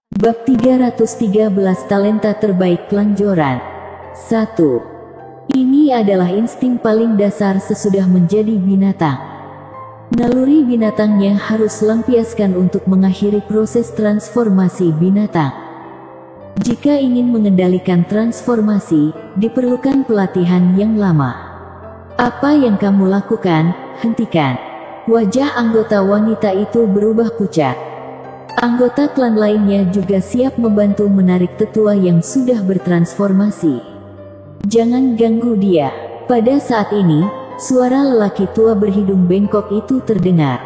Bab 313 Talenta Terbaik Klan Joran. 1. Ini adalah insting paling dasar sesudah menjadi binatang. Naluri binatangnya harus lampiaskan untuk mengakhiri proses transformasi binatang. Jika ingin mengendalikan transformasi, diperlukan pelatihan yang lama. Apa yang kamu lakukan? Hentikan. Wajah anggota wanita itu berubah pucat. Anggota klan lainnya juga siap membantu menarik tetua yang sudah bertransformasi. Jangan ganggu dia. Pada saat ini, suara lelaki tua berhidung bengkok itu terdengar.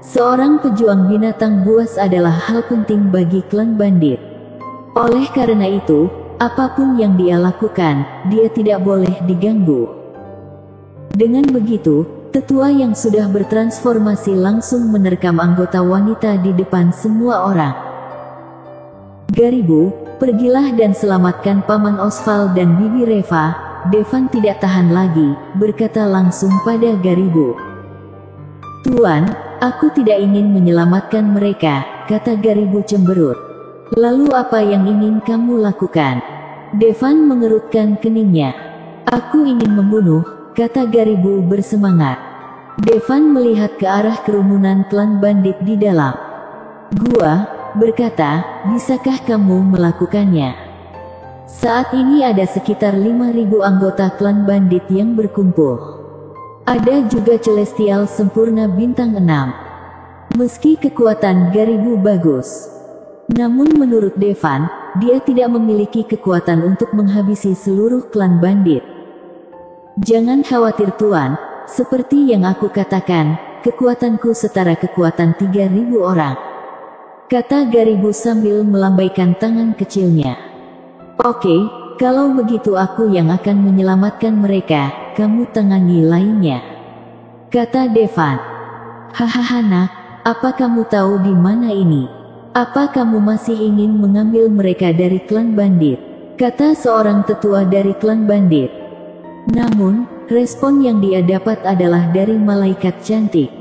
Seorang pejuang binatang buas adalah hal penting bagi klan bandit. Oleh karena itu, apapun yang dia lakukan, dia tidak boleh diganggu. Dengan begitu, tetua yang sudah bertransformasi langsung menerkam anggota wanita di depan semua orang. Garibu, pergilah dan selamatkan Paman Osval dan Bibi Reva. Devan tidak tahan lagi, berkata langsung pada Garibu. Tuan, aku tidak ingin menyelamatkan mereka, kata Garibu cemberut. Lalu apa yang ingin kamu lakukan? Devan mengerutkan keningnya. Aku ingin membunuh, kata Garibu bersemangat. Devan melihat ke arah kerumunan klan bandit di dalam gua, berkata, bisakah kamu melakukannya? Saat ini ada sekitar 5.000 anggota klan bandit yang berkumpul. Ada juga Celestial Sempurna Bintang 6. Meski kekuatan Garibu bagus, namun menurut Devan, dia tidak memiliki kekuatan untuk menghabisi seluruh klan bandit. Jangan khawatir tuan, seperti yang aku katakan, kekuatanku setara kekuatan 3.000 orang, kata Garibu sambil melambaikan tangan kecilnya. Oke, kalau begitu aku yang akan menyelamatkan mereka, kamu tangani lainnya, kata Devan. Hahaha nak, apa kamu tahu di mana ini? Apa kamu masih ingin mengambil mereka dari klan bandit? Kata seorang tetua dari klan bandit. Namun, respon yang dia dapat adalah dari malaikat cantik.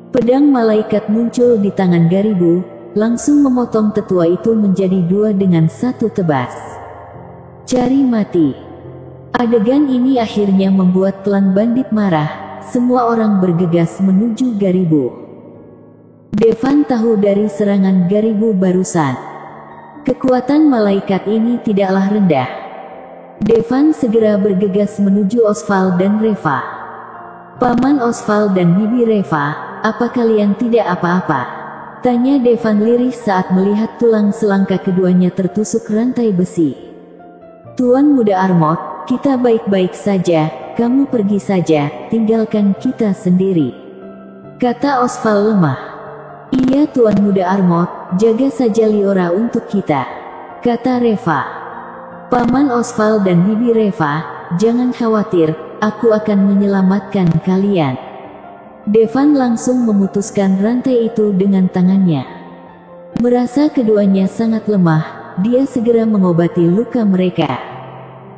Pedang malaikat muncul di tangan Garibu, langsung memotong tetua itu menjadi 2 dengan 1 tebas. Cari mati. Adegan ini akhirnya membuat klan bandit marah. Semua orang bergegas menuju Garibu. Devan tahu dari serangan Garibu barusan, kekuatan malaikat ini tidaklah rendah. Devan segera bergegas menuju Osval dan Reva. Paman Osval dan Bibi Reva, apa kalian tidak apa-apa? Tanya Devan lirih saat melihat tulang selangka keduanya tertusuk rantai besi. Tuan Muda Armot, kita baik-baik saja, kamu pergi saja, tinggalkan kita sendiri, kata Osval lemah. Iya Tuan Muda Armot, jaga saja Liora untuk kita, kata Reva. Paman Osval dan Bibi Reva, jangan khawatir, aku akan menyelamatkan kalian. Devan langsung memutuskan rantai itu dengan tangannya. Merasa keduanya sangat lemah, dia segera mengobati luka mereka.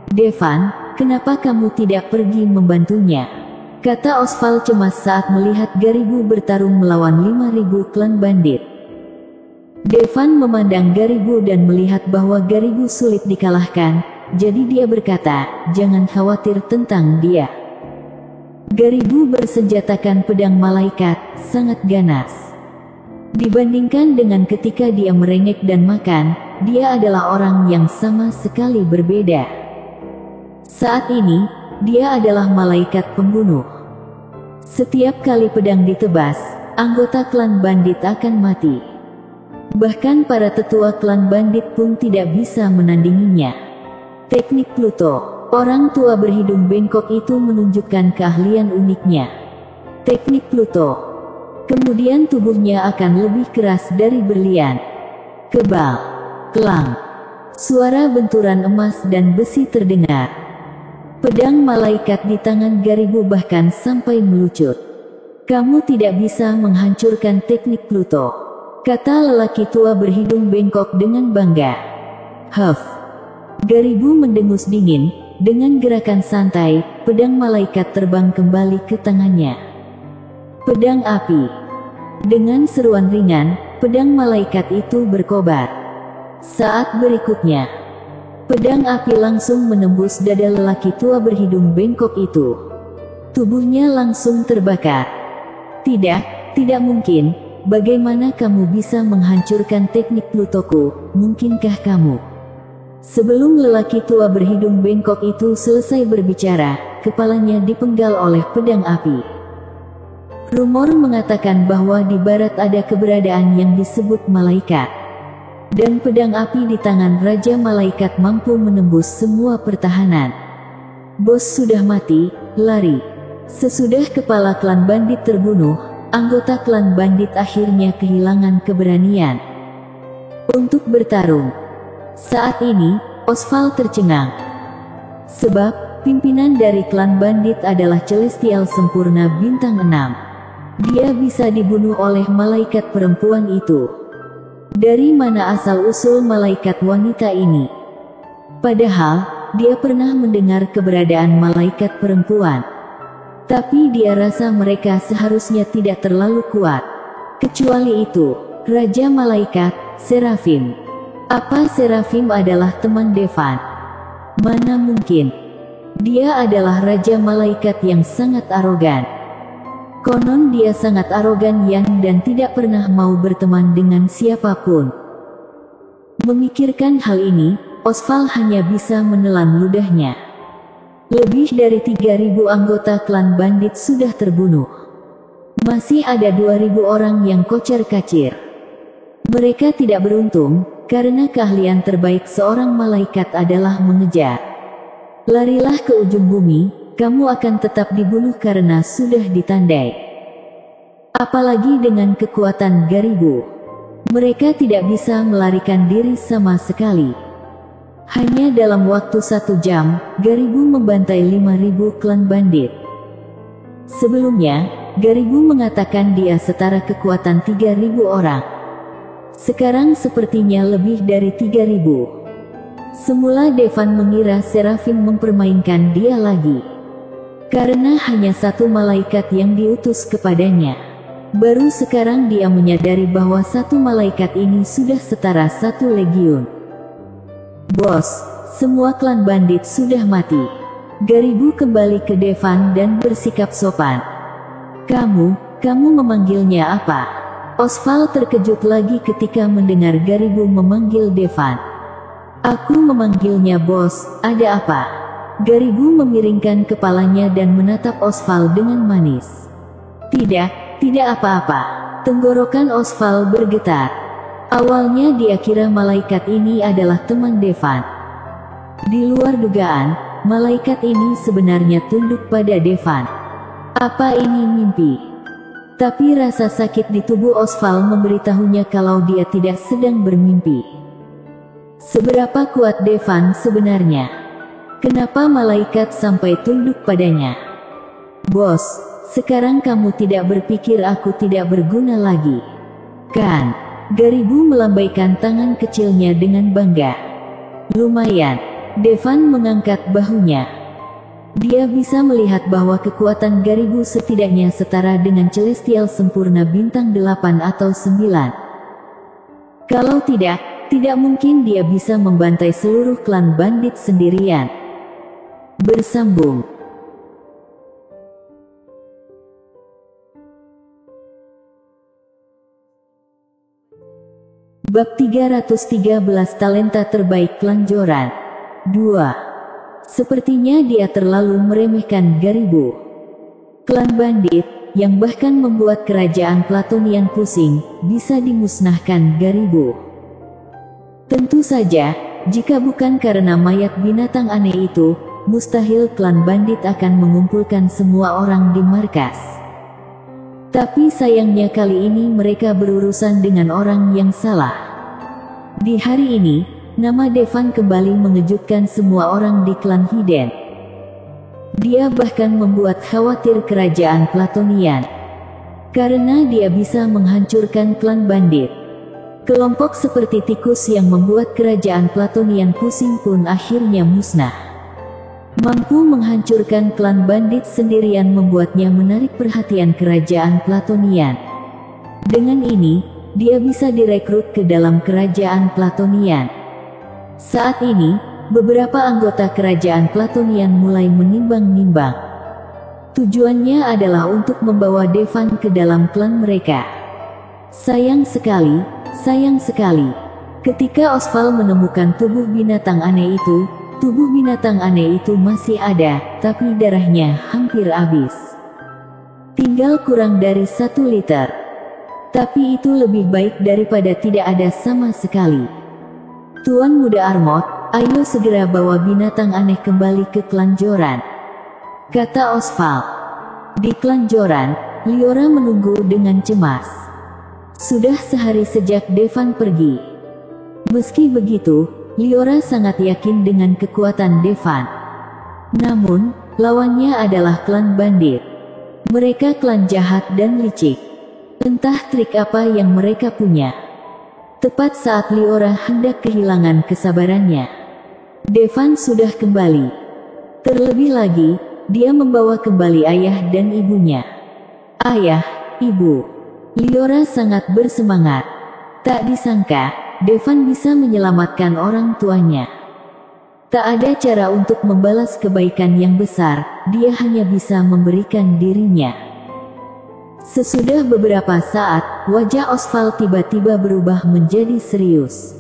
Devan, kenapa kamu tidak pergi membantunya? Kata Osval cemas saat melihat Garibu bertarung melawan 5.000 klan bandit. Devan memandang Garibu dan melihat bahwa Garibu sulit dikalahkan, jadi dia berkata, jangan khawatir tentang dia. Garibu bersenjatakan pedang malaikat, sangat ganas. Dibandingkan dengan ketika dia merengek dan makan, dia adalah orang yang sama sekali berbeda. Saat ini, dia adalah malaikat pembunuh. Setiap kali pedang ditebas, anggota klan bandit akan mati. Bahkan para tetua klan bandit pun tidak bisa menandinginya. Teknik Pluto. Orang tua berhidung bengkok itu menunjukkan keahlian uniknya. Teknik Pluto. Kemudian tubuhnya akan lebih keras dari berlian. Kebal. Kelang. Suara benturan emas dan besi terdengar. Pedang malaikat di tangan Garibu bahkan sampai melucut. Kamu tidak bisa menghancurkan teknik Pluto, kata lelaki tua berhidung bengkok dengan bangga. Huff. Garibu mendengus dingin. Dengan gerakan santai, pedang malaikat terbang kembali ke tangannya. Pedang api. Dengan seruan ringan, pedang malaikat itu berkobar. Saat berikutnya, pedang api langsung menembus dada lelaki tua berhidung bengkok itu. Tubuhnya langsung terbakar. Tidak mungkin. Bagaimana kamu bisa menghancurkan teknik Plutoku? Mungkinkah kamu? Sebelum lelaki tua berhidung bengkok itu selesai berbicara, kepalanya dipenggal oleh pedang api. Rumor mengatakan bahwa di barat ada keberadaan yang disebut malaikat. Dan pedang api di tangan Raja Malaikat mampu menembus semua pertahanan. Bos sudah mati, lari. Sesudah kepala klan bandit terbunuh, anggota klan bandit akhirnya kehilangan keberanian untuk bertarung. Saat ini, Osval tercengang. Sebab, pimpinan dari klan bandit adalah Celestial Sempurna Bintang 6. Dia bisa dibunuh oleh malaikat perempuan itu. Dari mana asal-usul malaikat wanita ini? Padahal, dia pernah mendengar keberadaan malaikat perempuan. Tapi dia rasa mereka seharusnya tidak terlalu kuat. Kecuali itu, Raja Malaikat, Seraphim. Apa Seraphim adalah teman Devan? Mana mungkin. Dia adalah Raja Malaikat yang sangat arogan. Konon dia sangat arogan dan tidak pernah mau berteman dengan siapapun. Memikirkan hal ini, Osval hanya bisa menelan ludahnya. Lebih dari 3.000 anggota klan bandit sudah terbunuh. Masih ada 2.000 orang yang kocar-kacir. Mereka tidak beruntung, karena keahlian terbaik seorang malaikat adalah mengejar. Larilah ke ujung bumi. Kamu akan tetap dibunuh karena sudah ditandai. Apalagi dengan kekuatan Garibu. Mereka tidak bisa melarikan diri sama sekali. Hanya dalam waktu 1 jam, Garibu membantai 5.000 klan bandit. Sebelumnya, Garibu mengatakan dia setara kekuatan 3.000 orang. Sekarang sepertinya lebih dari 3.000. Semula Devan mengira Seraphim mempermainkan dia lagi. Karena hanya satu malaikat yang diutus kepadanya. Baru sekarang dia menyadari bahwa satu malaikat ini sudah setara 1 legiun. Bos, semua klan bandit sudah mati. Garibu kembali ke Devan dan bersikap sopan. Kamu memanggilnya apa? Osval terkejut lagi ketika mendengar Garibu memanggil Devan. Aku memanggilnya bos, ada apa? Garibu memiringkan kepalanya dan menatap Osval dengan manis. Tidak apa-apa. Tenggorokan Osval bergetar. Awalnya dia kira malaikat ini adalah teman Devan. Di luar dugaan, malaikat ini sebenarnya tunduk pada Devan. Apa ini mimpi? Tapi rasa sakit di tubuh Osval memberitahunya kalau dia tidak sedang bermimpi. Seberapa kuat Devan sebenarnya? Kenapa malaikat sampai tunduk padanya? Bos, sekarang kamu tidak berpikir aku tidak berguna lagi, kan? Garibu melambaikan tangan kecilnya dengan bangga. Lumayan. Devan mengangkat bahunya. Dia bisa melihat bahwa kekuatan Garibu setidaknya setara dengan Celestial Sempurna Bintang 8 atau 9. Kalau tidak mungkin dia bisa membantai seluruh klan bandit sendirian. Bersambung. Bab 313 Talenta Terbaik Klan Joran 2. Sepertinya dia terlalu meremehkan Garibu. Klan bandit, yang bahkan membuat kerajaan Platonian pusing, bisa dimusnahkan Garibu. Tentu saja, jika bukan karena mayat binatang aneh itu, mustahil klan bandit akan mengumpulkan semua orang di markas. Tapi sayangnya kali ini mereka berurusan dengan orang yang salah. Di hari ini, nama Devan kembali mengejutkan semua orang di klan Hiden. Dia bahkan membuat khawatir kerajaan Platonian. Karena dia bisa menghancurkan klan bandit. Kelompok seperti tikus yang membuat kerajaan Platonian pusing pun akhirnya musnah. Mampu menghancurkan klan bandit sendirian membuatnya menarik perhatian kerajaan Platonian. Dengan ini, dia bisa direkrut ke dalam kerajaan Platonian. Saat ini, beberapa anggota kerajaan Platonian mulai menimbang-nimbang. Tujuannya adalah untuk membawa Devan ke dalam klan mereka. Sayang sekali, ketika Osval menemukan tubuh binatang aneh itu, tubuh binatang aneh itu masih ada, tapi darahnya hampir habis. Tinggal kurang dari 1 liter. Tapi itu lebih baik daripada tidak ada sama sekali. Tuan Muda Armot, ayo segera bawa binatang aneh kembali ke klan Joran, kata Osval. Di klan Joran, Liora menunggu dengan cemas. Sudah sehari sejak Devan pergi. Meski begitu, Liora sangat yakin dengan kekuatan Devan. Namun, lawannya adalah klan bandit. Mereka klan jahat dan licik. Entah trik apa yang mereka punya. Tepat saat Liora hendak kehilangan kesabarannya, Devan sudah kembali. Terlebih lagi, dia membawa kembali ayah dan ibunya. Ayah, ibu. Liora sangat bersemangat. Tak disangka, Devan bisa menyelamatkan orang tuanya. Tak ada cara untuk membalas kebaikan yang besar, dia hanya bisa memberikan dirinya. Sesudah beberapa saat, wajah Osval tiba-tiba berubah menjadi serius.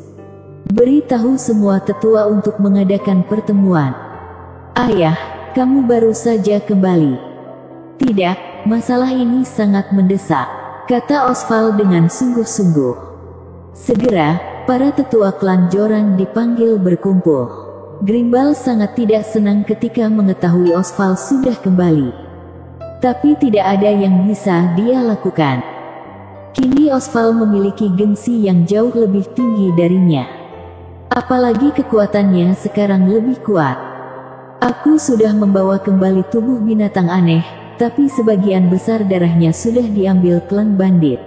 Beritahu semua tetua untuk mengadakan pertemuan. Ayah, kamu baru saja kembali. Tidak, masalah ini sangat mendesak, kata Osval dengan sungguh-sungguh. Segera, para tetua klan Joran dipanggil berkumpul. Grimbal sangat tidak senang ketika mengetahui Osval sudah kembali. Tapi tidak ada yang bisa dia lakukan. Kini Osval memiliki gengsi yang jauh lebih tinggi darinya. Apalagi kekuatannya sekarang lebih kuat. Aku sudah membawa kembali tubuh binatang aneh, tapi sebagian besar darahnya sudah diambil klan bandit.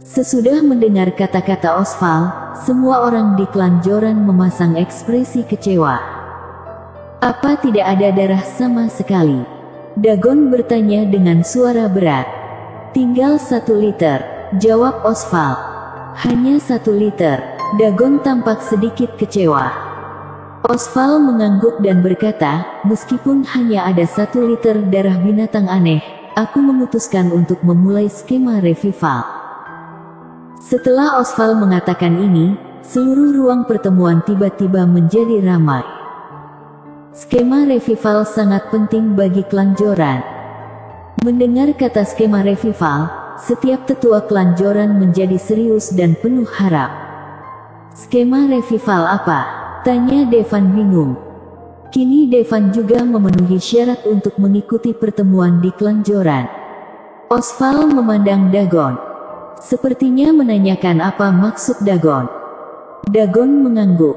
Sesudah mendengar kata-kata Osval, semua orang di klan Joran memasang ekspresi kecewa. Apa tidak ada darah sama sekali? Dagon bertanya dengan suara berat. Tinggal 1 liter, jawab Osval. Hanya 1 liter, Dagon tampak sedikit kecewa. Osval mengangguk dan berkata, meskipun hanya ada 1 liter darah binatang aneh, aku memutuskan untuk memulai skema revival. Setelah Osval mengatakan ini, seluruh ruang pertemuan tiba-tiba menjadi ramai. Skema revival sangat penting bagi klan Joran. Mendengar kata skema revival, setiap tetua klan Joran menjadi serius dan penuh harap. Skema revival apa? Tanya Devan bingung. Kini Devan juga memenuhi syarat untuk mengikuti pertemuan di klan Joran. Osval memandang Dagon. Sepertinya menanyakan apa maksud Dagon. Dagon mengangguk.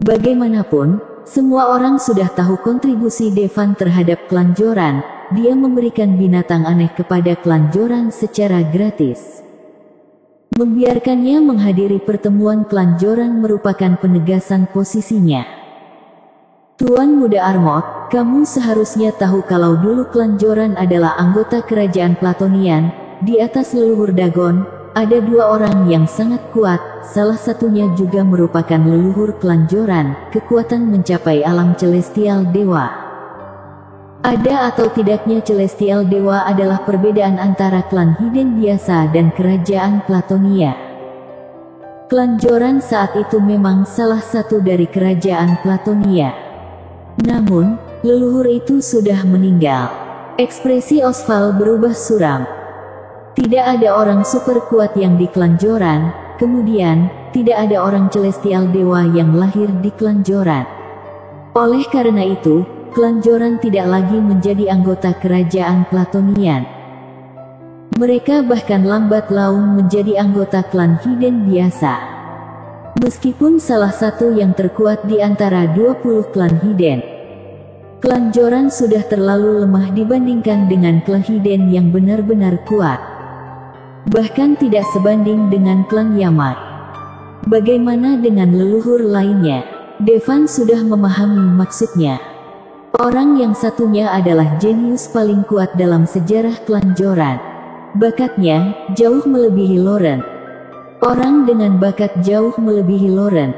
Bagaimanapun, semua orang sudah tahu kontribusi Devan terhadap klan Joran. Dia memberikan binatang aneh kepada klan Joran secara gratis. Membiarkannya menghadiri pertemuan klan Joran merupakan penegasan posisinya. Tuan Muda Armot, kamu seharusnya tahu kalau dulu klan Joran adalah anggota kerajaan Platonian. Di atas leluhur Dagon, ada 2 orang yang sangat kuat, salah satunya juga merupakan leluhur klan Joran, kekuatan mencapai alam celestial dewa. Ada atau tidaknya celestial dewa adalah perbedaan antara klan Hiden biasa dan kerajaan Platonia. Klan Joran saat itu memang salah satu dari kerajaan Platonia. Namun, leluhur itu sudah meninggal. Ekspresi Osval berubah suram. Tidak ada orang super kuat yang di klan Joran, kemudian, tidak ada orang celestial dewa yang lahir di klan Joran. Oleh karena itu, klan Joran tidak lagi menjadi anggota kerajaan Platonian. Mereka bahkan lambat laun menjadi anggota klan Hiden biasa. Meskipun salah satu yang terkuat di antara 20 klan Hiden, klan Joran sudah terlalu lemah dibandingkan dengan klan Hiden yang benar-benar kuat. Bahkan tidak sebanding dengan klan Yamai. Bagaimana dengan leluhur lainnya? Devan sudah memahami maksudnya. Orang yang satunya adalah jenius paling kuat dalam sejarah klan Joran. Bakatnya jauh melebihi Loren. Orang dengan bakat jauh melebihi Loren.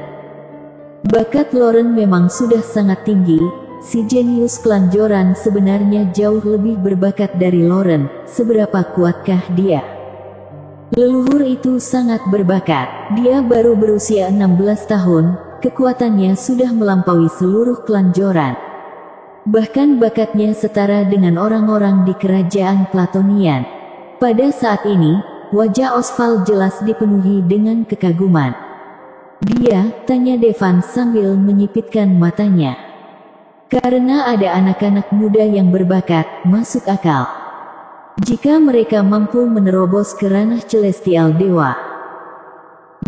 Bakat Lauren memang sudah sangat tinggi. Si jenius kelanjoran sebenarnya jauh lebih berbakat dari Lauren. Seberapa kuatkah dia? Leluhur itu sangat berbakat. Dia baru berusia 16 tahun, kekuatannya sudah melampaui seluruh kelanjoran. Bahkan bakatnya setara dengan orang-orang di kerajaan Platonian. Pada saat ini, wajah Oswald jelas dipenuhi dengan kekaguman. "Dia?" tanya Devan sambil menyipitkan matanya. "Karena ada anak-anak muda yang berbakat, masuk akal. Jika mereka mampu menerobos ke ranah celestial dewa."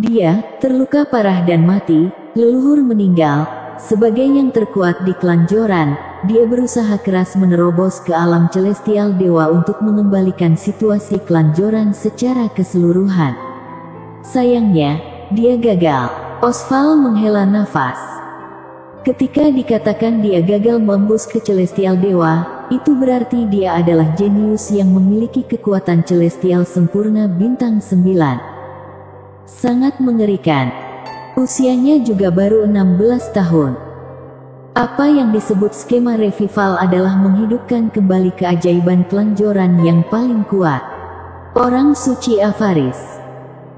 Dia terluka parah dan mati, leluhur meninggal. Sebagai yang terkuat di kelanjoran, dia berusaha keras menerobos ke alam celestial dewa untuk mengembalikan situasi kelanjoran secara keseluruhan. Sayangnya, dia gagal. Oswald menghela nafas. Ketika dikatakan dia gagal menembus ke celestial dewa, itu berarti dia adalah jenius yang memiliki kekuatan celestial sempurna bintang 9. Sangat mengerikan. Usianya juga baru 16 tahun. Apa yang disebut skema revival adalah menghidupkan kembali keajaiban kelanjoran yang paling kuat. Orang suci Avaris.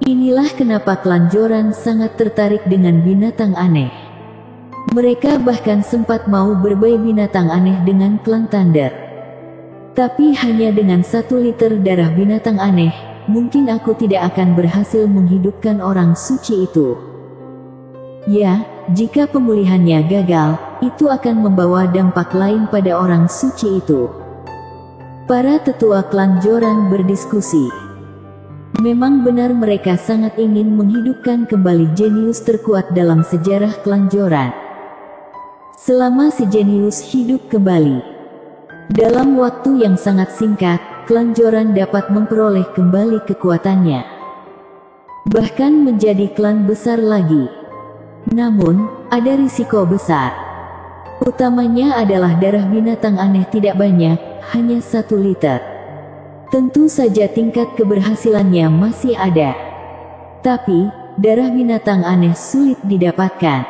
Inilah kenapa kelanjoran sangat tertarik dengan binatang aneh. Mereka bahkan sempat mau berbagai binatang aneh dengan klan Thunder. Tapi hanya dengan 1 liter darah binatang aneh, mungkin aku tidak akan berhasil menghidupkan orang suci itu. Ya, jika pemulihannya gagal, itu akan membawa dampak lain pada orang suci itu. Para tetua kelanjoran berdiskusi. Memang benar mereka sangat ingin menghidupkan kembali jenius terkuat dalam sejarah kelanjoran. Selama si jenius hidup kembali, dalam waktu yang sangat singkat, kelanjoran dapat memperoleh kembali kekuatannya. Bahkan menjadi klan besar lagi. Namun, ada risiko besar. Utamanya adalah darah binatang aneh tidak banyak, hanya 1 liter. Tentu saja tingkat keberhasilannya masih ada. Tapi, darah binatang aneh sulit didapatkan.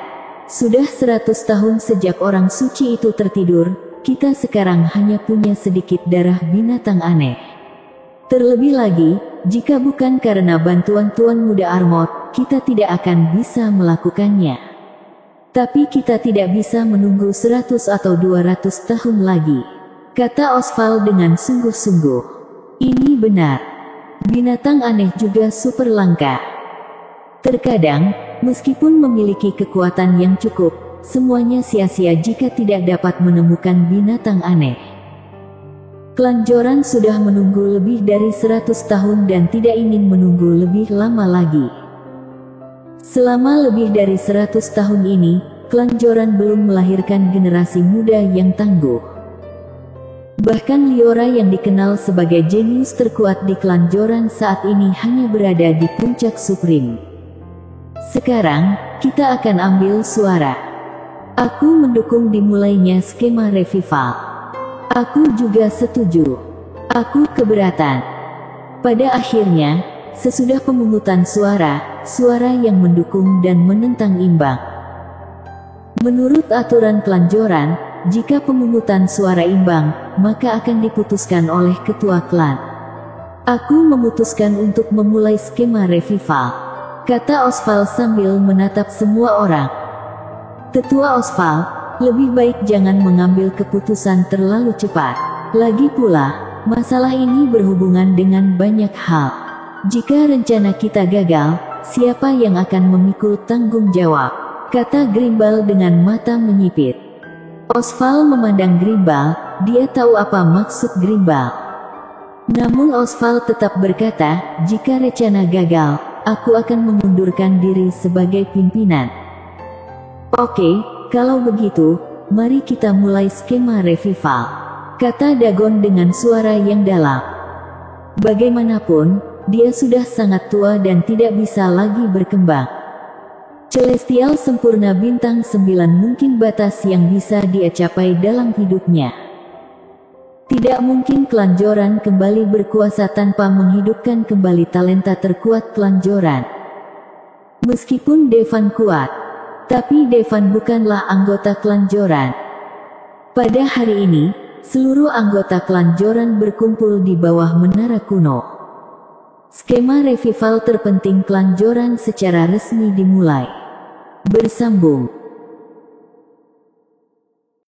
Sudah 100 tahun sejak orang suci itu tertidur, kita sekarang hanya punya sedikit darah binatang aneh. Terlebih lagi, jika bukan karena bantuan Tuan Muda Armot, kita tidak akan bisa melakukannya. Tapi kita tidak bisa menunggu 100 atau 200 tahun lagi, kata Oswald dengan sungguh-sungguh. Ini benar. Binatang aneh juga super langka. Terkadang, meskipun memiliki kekuatan yang cukup, semuanya sia-sia jika tidak dapat menemukan binatang aneh. Kelanjoran sudah menunggu lebih dari 100 tahun dan tidak ingin menunggu lebih lama lagi. Selama lebih dari 100 tahun ini, kelanjoran belum melahirkan generasi muda yang tangguh. Bahkan Liora yang dikenal sebagai jenius terkuat di kelanjoran saat ini hanya berada di puncak Supreme. Sekarang, kita akan ambil suara. Aku mendukung dimulainya skema revival. Aku juga setuju. Aku keberatan. Pada akhirnya, sesudah pemungutan suara, suara yang mendukung dan menentang imbang. Menurut aturan kelanjoran, jika pemungutan suara imbang, maka akan diputuskan oleh ketua klan. Aku memutuskan untuk memulai skema revival, kata Oswald sambil menatap semua orang. Tetua Oswald, lebih baik jangan mengambil keputusan terlalu cepat. Lagi pula, masalah ini berhubungan dengan banyak hal. Jika rencana kita gagal, siapa yang akan memikul tanggung jawab? Kata Grimbal dengan mata menyipit. Oswald memandang Grimbal, dia tahu apa maksud Grimbal. Namun Oswald tetap berkata, jika rencana gagal, aku akan mengundurkan diri sebagai pimpinan. Oke, kalau begitu, mari kita mulai skema revival, kata Dagon dengan suara yang dalam. Bagaimanapun, dia sudah sangat tua dan tidak bisa lagi berkembang. Celestial sempurna bintang 9 mungkin batas yang bisa dia capai dalam hidupnya. Tidak mungkin kelanjoran kembali berkuasa tanpa menghidupkan kembali talenta terkuat kelanjoran. Meskipun Devan kuat, Tapi Devan bukanlah anggota klan Joran. Pada hari ini, seluruh anggota klan Joran berkumpul di bawah menara kuno. Skema revival terpenting klan Joran secara resmi dimulai. Bersambung.